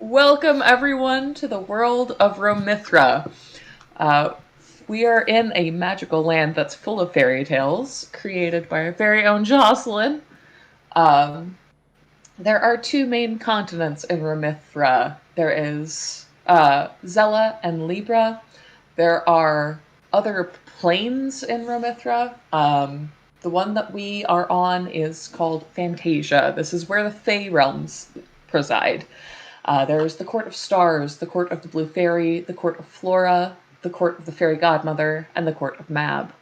Welcome, everyone, to the world of Romythra. Uh, we are in a magical land that's full of fairy tales, created by our very own Jocelyn. Um, there are two main continents in Romythra. There is Zella and Libra. There are other planes in Romythra. The one that we are on is called Fantasia. This is where the Fey realms preside. There's the Court of Stars, the Court of the Blue Fairy, the Court of Flora, the Court of the Fairy Godmother, and the Court of Mab.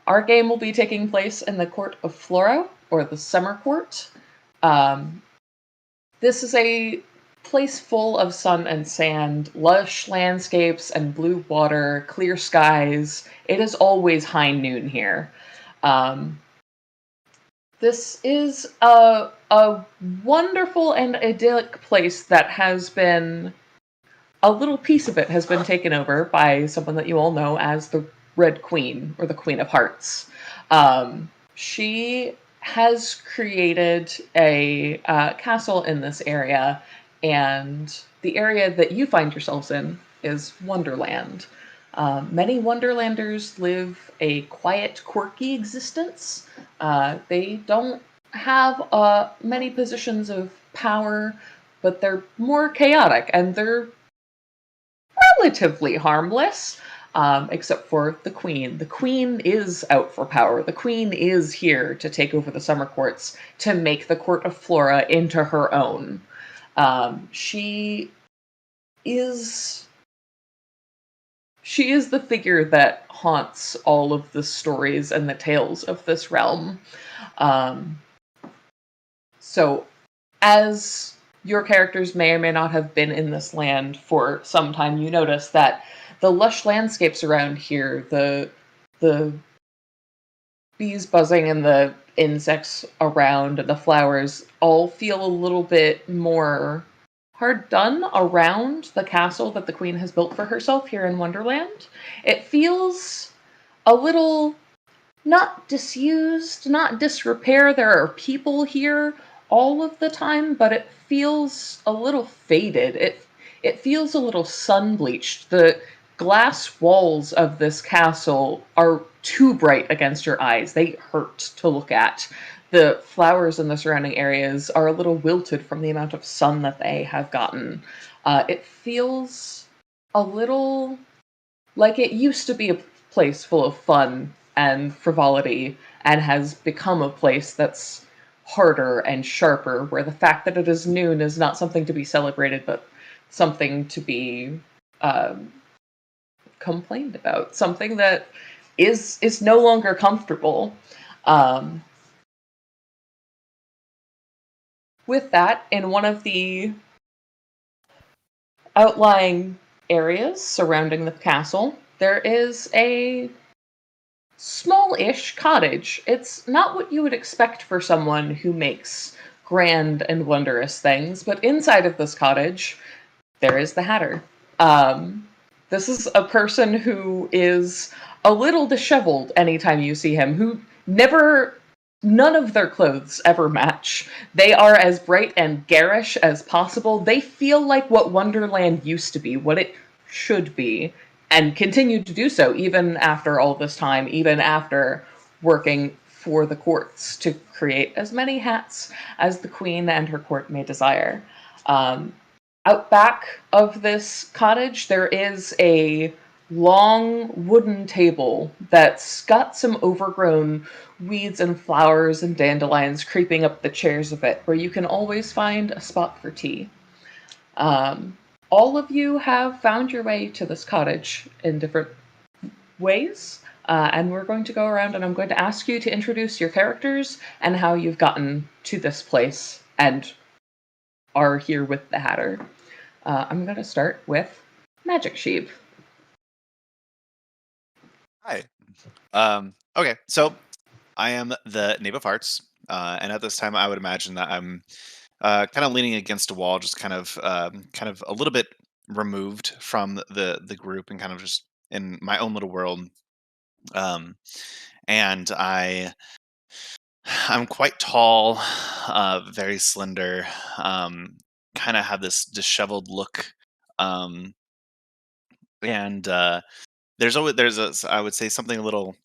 Our game will be taking place in the Court of Flora, or the Summer Court. Um, this is a place full of sun and sand, lush landscapes and blue water, clear skies. It is always high noon here. Um, this is a wonderful and idyllic place that has been a little piece of it has been taken over by someone that you all know as the Red Queen, or the Queen of Hearts. She has created a castle in this area, and the area that you find yourselves in is Wonderland. Many Wonderlanders live a quiet, quirky existence. They don't have many positions of power, but they're more chaotic, and they're relatively harmless, except for the Queen. The Queen is out for power. The Queen is here to take over the Summer Courts to make the Court of Flora into her own. She is the figure that haunts all of the stories and the tales of this realm. Um, so, as your characters may or may not have been in this land for some time, you notice that the lush landscapes around here, the bees buzzing and the insects around and the flowers all feel a little bit more hard done around the castle that the queen has built for herself here in Wonderland. It feels a little not disused, not disrepair. There are people here all of the time, but it feels a little faded. It feels a little sun bleached. The glass walls of this castle are too bright against your eyes. They hurt to look at. The flowers in the surrounding areas are a little wilted from the amount of sun that they have gotten. It feels a little like it used to be a place full of fun and frivolity, and has become a place that's harder and sharper, where the fact that it is noon is not something to be celebrated, but something to be um, complained about, something that is no longer comfortable. Um, with that, in one of the outlying areas surrounding the castle, there is a small-ish cottage. It's not what you would expect for someone who makes grand and wondrous things, but inside of this cottage, there is the Hatter. Um, this is a person who is a little disheveled anytime you see him, who none of their clothes ever match. They are as bright and garish as possible. They feel like what Wonderland used to be, what it should be, and continue to do so even after all this time, even after working for the courts to create as many hats as the queen and her court may desire. Um, Out back of this cottage, there is a long wooden table that's got some overgrown weeds and flowers and dandelions creeping up the chairs of it, where you can always find a spot for tea. Um, all of you have found your way to this cottage in different ways, and we're going to go around and I'm going to ask you to introduce your characters and how you've gotten to this place and are here with the Hatter. I'm going to start with Magic Sheep. Hi. Okay, so I am the Knave of Hearts, and at this time, I would imagine that I'm kind of leaning against a wall, just kind of a little bit removed from the group, and kind of just in my own little world. Um, and I'm quite tall, very slender, kind of have this disheveled look, and I would say something a little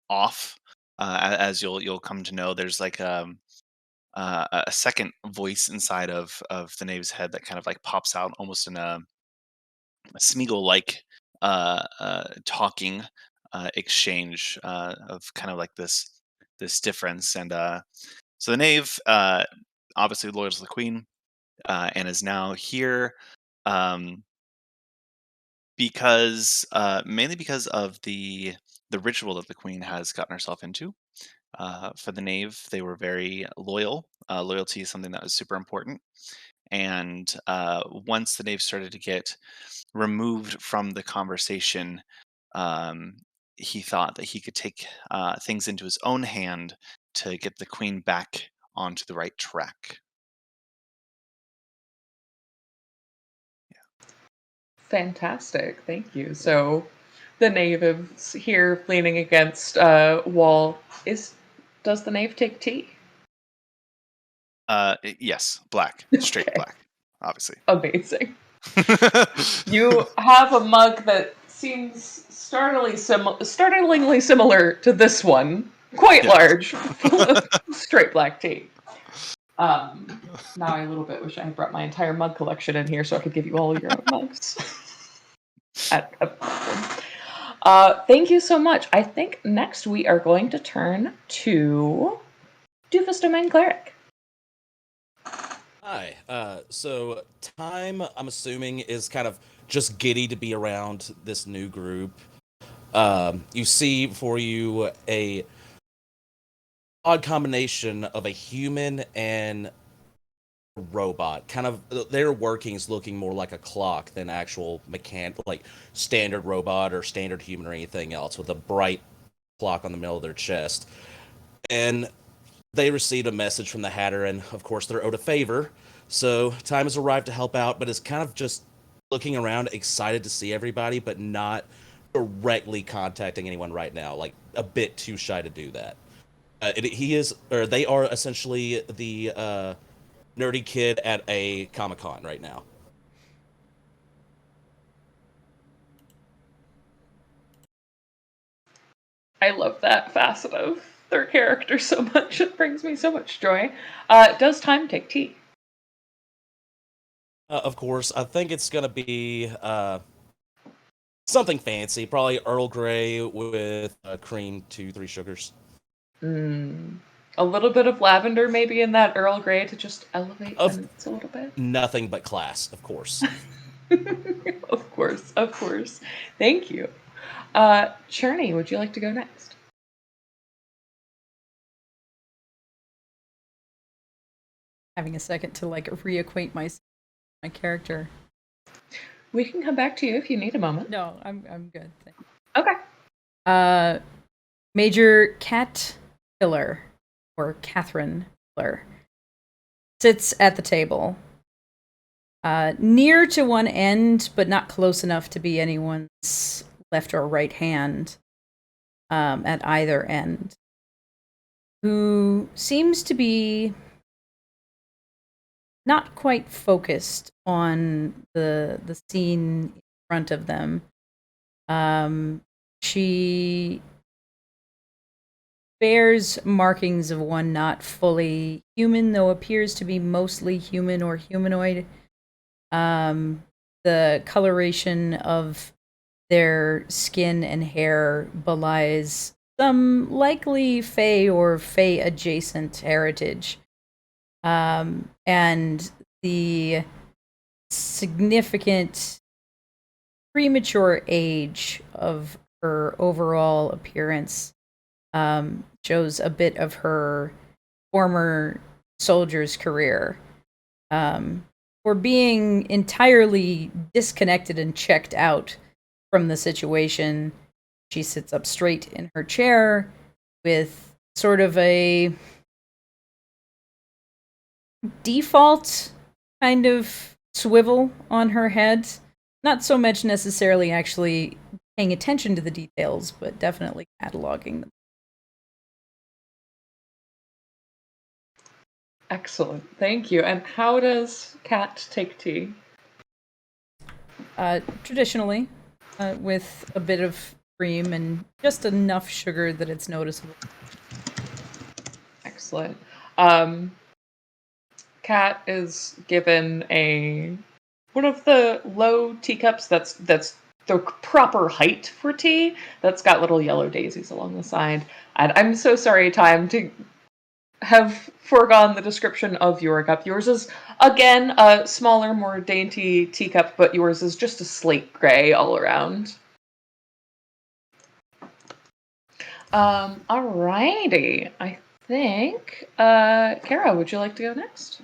off, as you'll come to know. There's like a second voice inside of the knave's head that kind of like pops out almost in a Smeagol like talking exchange of kind of like this difference. And so the knave obviously loyal to the queen, and is now here, um, because mainly because of the ritual that the queen has gotten herself into. For the knave, they were very loyal. Loyalty is something that was super important. And once the knave started to get removed from the conversation, um, he thought that he could take things into his own hand to get the queen back onto the right track. Fantastic. Thank you. So the knave is here leaning against wall. Does the knave take tea? Yes, black, straight Okay. black, obviously. Amazing. You have a mug that seems startlingly similar to this one. Quite Yes. large, full of straight black tea. Now I a little bit wish I had brought my entire mug collection in here so I could give you all your own mugs. Thank you so much. I think next we are going to turn to Doofus Domain Cleric. Hi. So Time, I'm assuming, is kind of just giddy to be around this new group. You see for you a odd combination of a human and a robot. Kind of their workings looking more like a clock than actual like standard robot or standard human or anything else, with a bright clock on the middle of their chest. And they received a message from the Hatter, and of course they're owed a favor. So Time has arrived to help out, but is kind of just looking around, excited to see everybody, but not directly contacting anyone right now. Like a bit too shy to do that. They are essentially the nerdy kid at a Comic-Con right now. I love that facet of their character so much. It brings me so much joy. Does Time take tea? Of course, I think it's gonna be something fancy, probably Earl Grey with cream, 2, 3 sugars. A little bit of lavender maybe in that Earl Grey to just elevate the notes a little bit. Nothing but class, of course. Of course, of course. Thank you. Cherney, would you like to go next? Having a second to reacquaint my character. We can come back to you if you need a moment. No, I'm good. Thanks. Okay. Major Cat Pillar, or Catherine Pillar, sits at the table, near to one end, but not close enough to be anyone's left or right hand, at either end, who seems to be not quite focused on the scene in front of them. She bears markings of one not fully human, though appears to be mostly human or humanoid. The coloration of their skin and hair belies some likely Fey or Fey adjacent heritage. And the significant premature age of her overall appearance shows a bit of her former soldier's career. For being entirely disconnected and checked out from the situation, she sits up straight in her chair with sort of a default kind of swivel on her head. Not so much necessarily actually paying attention to the details, but definitely cataloging them. Excellent. Thank you. And how does Cat take tea? Traditionally, with a bit of cream and just enough sugar that it's noticeable. Excellent. Cat is given one of the low teacups that's the proper height for tea. That's got little yellow daisies along the side. And I'm so sorry, Time, to have foregone the description of your cup. Yours is, again, a smaller, more dainty teacup, but yours is just a slate gray all around. Alrighty. I think, Kara, would you like to go next?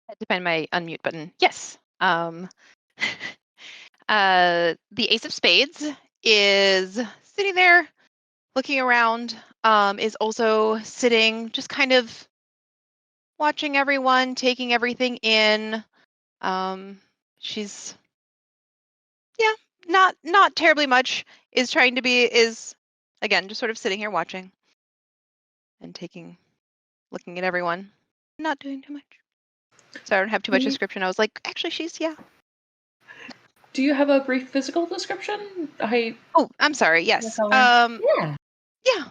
I had to find my unmute button. Yes. The Ace of Spades is sitting there looking around, is also sitting just kind of watching everyone, taking everything in. She's not terribly much, is again just sort of sitting here watching and looking at everyone, not doing too much. So I don't have too much description. I was like, actually, Do you have a brief physical description? Oh, I'm sorry. Yes. Yeah.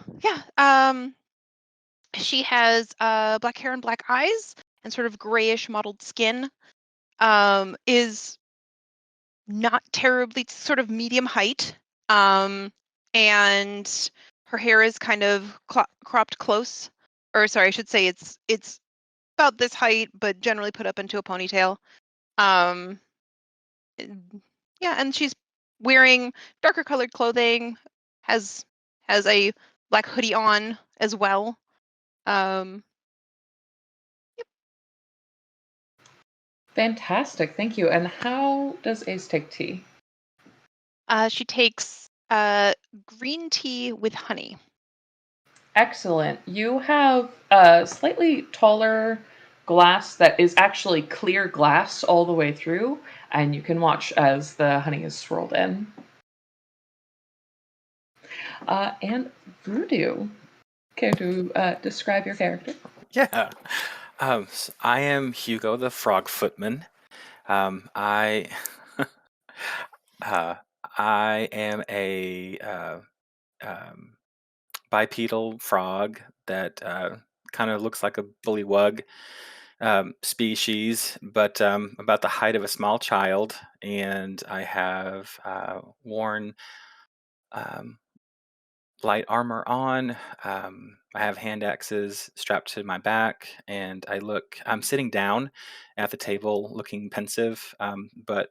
She has black hair and black eyes and sort of grayish mottled skin. Is not terribly, sort of medium height. And her hair is kind of cropped close. Or sorry, I should say it's about this height, but generally put up into a ponytail. Yeah, and she's wearing darker colored clothing, has a black hoodie on as well. Yep. Fantastic, thank you. And how does Ace take tea? She takes green tea with honey. Excellent. You have a slightly taller glass that is actually clear glass all the way through, and you can watch as the honey is swirled in. And Voodoo, care to describe your character? Yeah. I am Hugo the Frog Footman. I I am a bipedal frog that kind of looks like a bullywug species, but about the height of a small child, and I have worn light armor on. I have hand axes strapped to my back, and I'm sitting down at the table looking pensive. But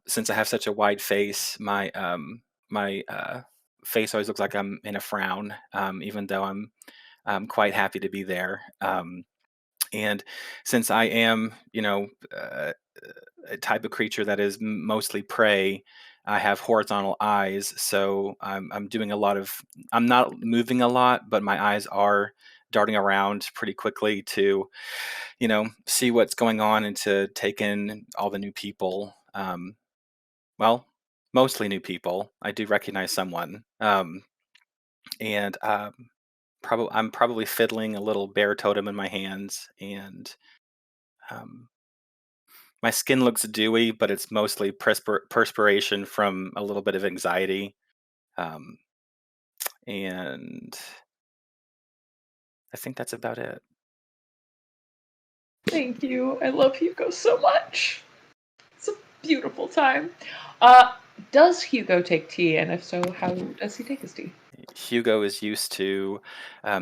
since I have such a wide face, my face always looks like I'm in a frown, even though I'm quite happy to be there. And since I am, a type of creature that is mostly prey, I have horizontal eyes, so I'm doing a lot of. I'm not moving a lot, but my eyes are darting around pretty quickly to, see what's going on and to take in all the new people. Well, mostly new people. I do recognize someone, and I'm probably fiddling a little bear totem in my hands, and my skin looks dewy, but it's mostly perspiration from a little bit of anxiety. And I think that's about it. Thank you. I love Hugo so much. It's a beautiful time. Does Hugo take tea? And if so, how does he take his tea? Hugo is used to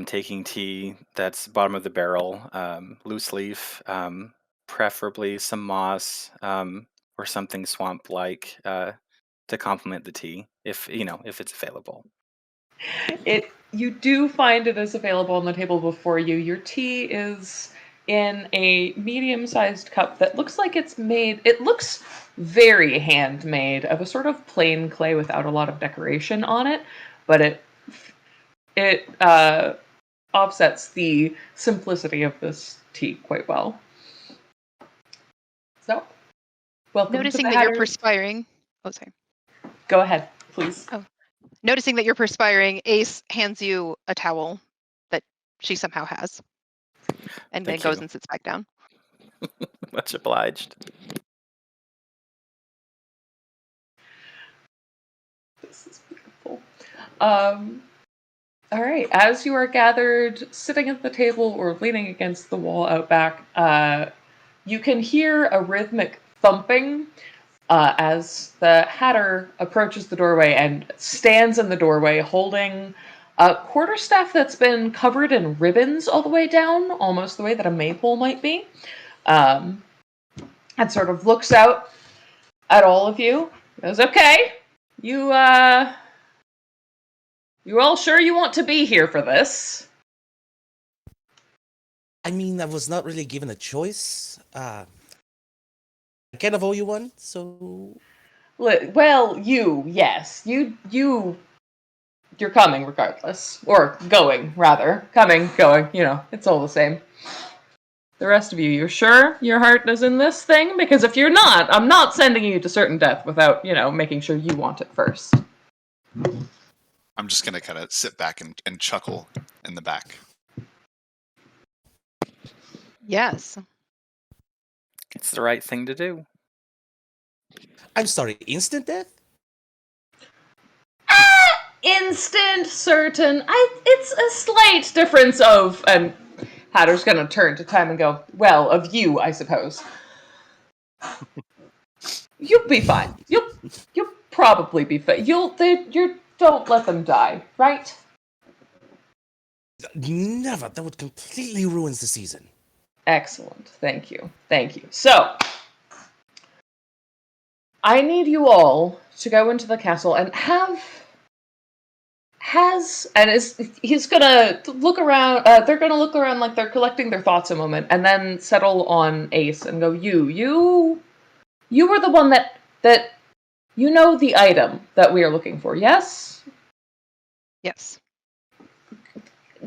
taking tea that's bottom of the barrel, loose leaf, preferably some moss or something swamp-like to complement the tea, if it's available. You do find it is available on the table before you. Your tea is in a medium-sized cup that looks like it's made. It looks very handmade, of a sort of plain clay without a lot of decoration on it, but it offsets the simplicity of this tea quite well. So, welcome Noticing to the that you're Hatter. perspiring. Oh, sorry. Go ahead, please. Oh. Noticing that you're perspiring, Ace hands you a towel that she somehow has. And then Thank goes you. and sits back down. Much obliged. This is beautiful. All right. As you are gathered, sitting at the table or leaning against the wall out back, you can hear a rhythmic thumping as the Hatter approaches the doorway and stands in the doorway holding a quarterstaff that's been covered in ribbons all the way down, almost the way that a maypole might be. And sort of looks out at all of you. Goes, okay, you all sure you want to be here for this? I mean, I was not really given a choice. I kind of owe you one, so... Well, yes. You're coming regardless. Or going, rather. Coming, going, it's all the same. The rest of you, you're sure your heart is in this thing? Because if you're not, I'm not sending you to certain death without, making sure you want it first. I'm just going to kind of sit back and chuckle in the back. Yes. It's the right thing to do. I'm sorry, instant death? Instant, certain. It's a slight difference of, and Hatter's gonna turn to Time and go, well, of you, I suppose. You'll be fine. You'll probably be fine. Don't let them die, right? Never. That would completely ruin the season. Excellent. Thank you. So, I need you all to go into the castle and he's gonna look around, they're gonna look around like they're collecting their thoughts a moment, and then settle on Ace and go, you were the one that you know the item that we are looking for, yes? Yes.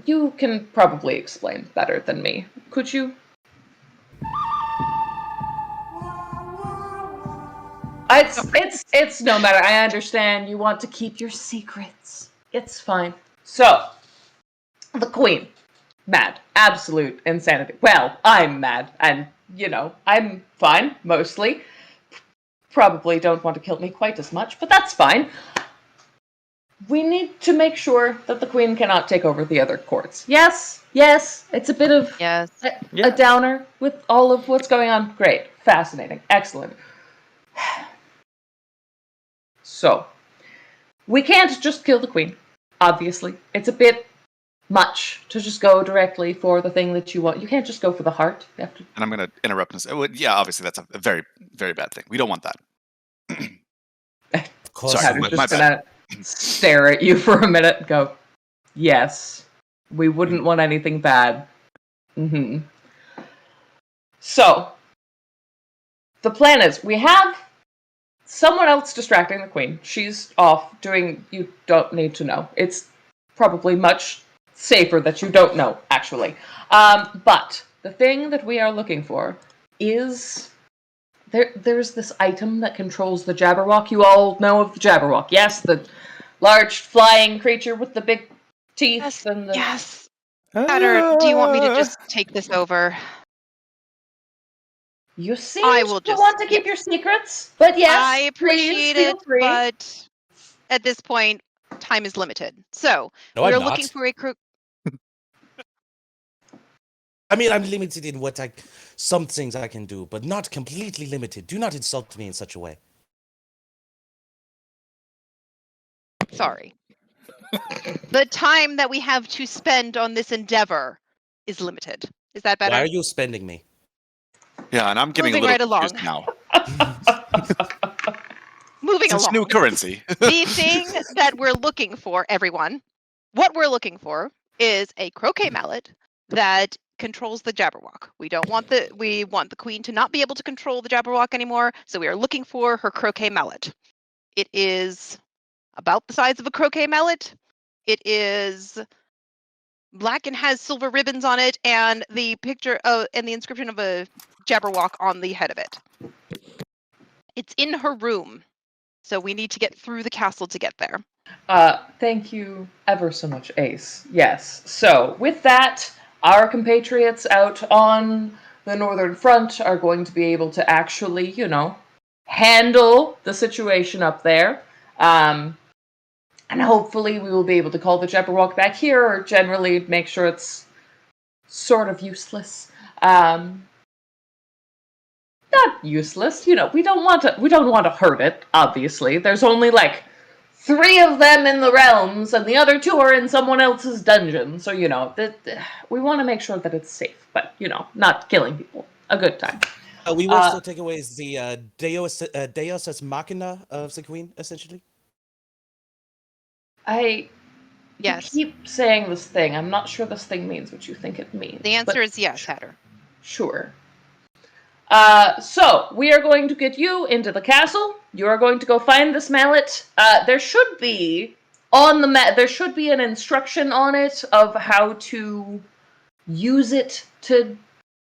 You can probably explain better than me. Could you? It's no matter. I understand you want to keep your secrets. It's fine. So, the Queen. Mad. Absolute insanity. Well, I'm mad, and, I'm fine, mostly. Probably don't want to kill me quite as much, but that's fine. We need to make sure that the Queen cannot take over the other courts. Yes, it's a bit of a downer with all of what's going on. Great, fascinating, excellent. So, we can't just kill the Queen, obviously. It's a bit much to just go directly for the thing that you want. You can't just go for the heart. You have to... And I'm going to interrupt and say, obviously that's a very, very bad thing. We don't want that. Of course. Sorry, Hatter's my just bad. gonna stare at you for a minute and go, yes, we wouldn't want anything bad. Mm-hmm. So, the plan is, we have someone else distracting the Queen. She's off doing, you don't need to know. It's probably much safer that you don't know, actually. But the thing that we are looking for is... There's this item that controls the Jabberwock. You all know of the Jabberwock, yes? The large flying creature with the big teeth Yes. and the... Yes. Hatter, do you want me to just take this over? You seem I will to just want to keep your secrets, but yes, I appreciate please, feel it, free. but at this point, time is limited. So No, we're I'm not. looking for a crew. I mean, I'm limited in some things I can do, but not completely limited. Do not insult me in such a way. Sorry. The time that we have to spend on this endeavor is limited. Is that better? Why are you spending me? Yeah, and I'm getting Moving a little right along. confused now. Moving It's along. new currency. The thing that we're looking for, everyone, what we're looking for is a croquet mallet that controls the Jabberwock. We want the Queen to not be able to control the Jabberwock anymore, so we are looking for her croquet mallet. It is about the size of a croquet mallet. It is black and has silver ribbons on it, and the picture of and the inscription of a Jabberwock on the head of it. It's in her room, so we need to get through the castle to get there. Thank you ever so much, Ace. Yes. So, with that, our compatriots out on the Northern Front are going to be able to actually, handle the situation up there. And hopefully we will be able to call the Jabberwock back here, or generally make sure it's sort of useless. Not useless, we don't want to hurt it, obviously. There's only like 3 of them in the realms, and the other 2 are in someone else's dungeon. So, we want to make sure that it's safe, but, not killing people. A good time. We will still take away the Deus as Machina of the Queen, essentially. You Yes. keep saying this thing. I'm not sure this thing means what you think it means. The answer is yes, Hatter. Sure. So, we are going to get you into the castle. You are going to go find this mallet. There should be there should be an instruction on it of how to use it to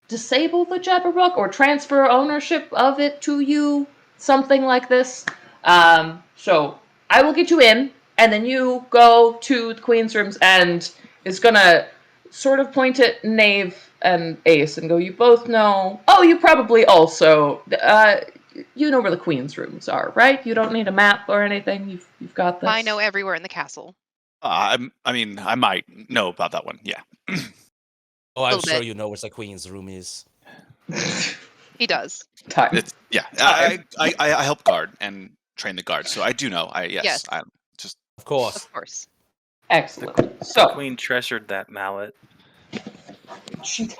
disable the Jabberwock or transfer ownership of it to you, something like this. So, I will get you in, and then you go to the Queen's rooms, and is gonna sort of point at Knave and Ace and go, you both know. Oh, you probably also, you know where the Queen's rooms are, right? You don't need a map or anything. You've got this. I know everywhere in the castle. I might know about that one. Yeah. Oh, I'm Little sure bit. you know where the Queen's room is. He does. Time. I help guard and train the guard, so I do know. Yes. I'm just Of course. Of course. Excellent. The So, Queen treasured that mallet. she did.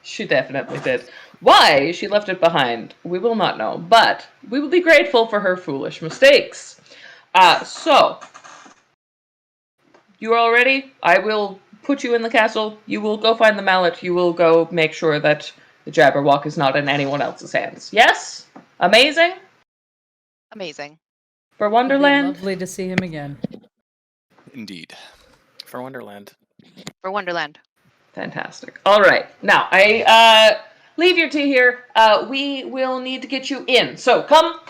She definitely did. Why she left it behind, we will not know, but we will be grateful for her foolish mistakes. So, you are all ready? I will put you in the castle. You will go find the mallet. You will go make sure that the Jabberwock is not in anyone else's hands. Yes? Amazing? Amazing. For It'd be Wonderland? lovely to see him again. indeed. For Wonderland. For Wonderland. Fantastic. All right. Now, I leave your tea here. We will need to get you in. So come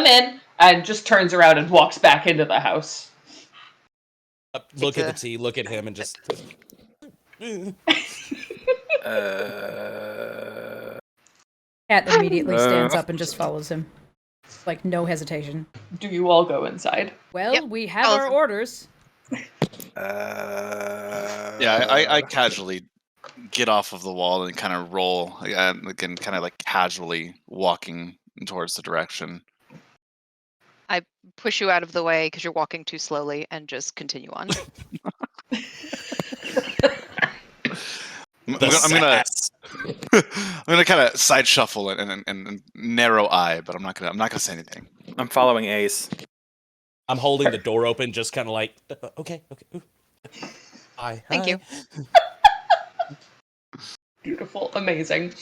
in. And just turns around and walks back into the house. Look at the tea, look at him, and just. Cat immediately stands up and just follows him. Like, no hesitation. Do you all go inside? Well, Yep. we have Follows our him. orders. Yeah, I casually get off of the wall and kind of roll again, kind of like casually walking towards the direction. I push you out of the way because you're walking too slowly and just continue on. I'm gonna kind of side shuffle and narrow eye, but I'm not gonna say anything. I'm following Ace. I'm holding the door open, just kind of like, okay. Ooh. Thank you. Beautiful. Amazing.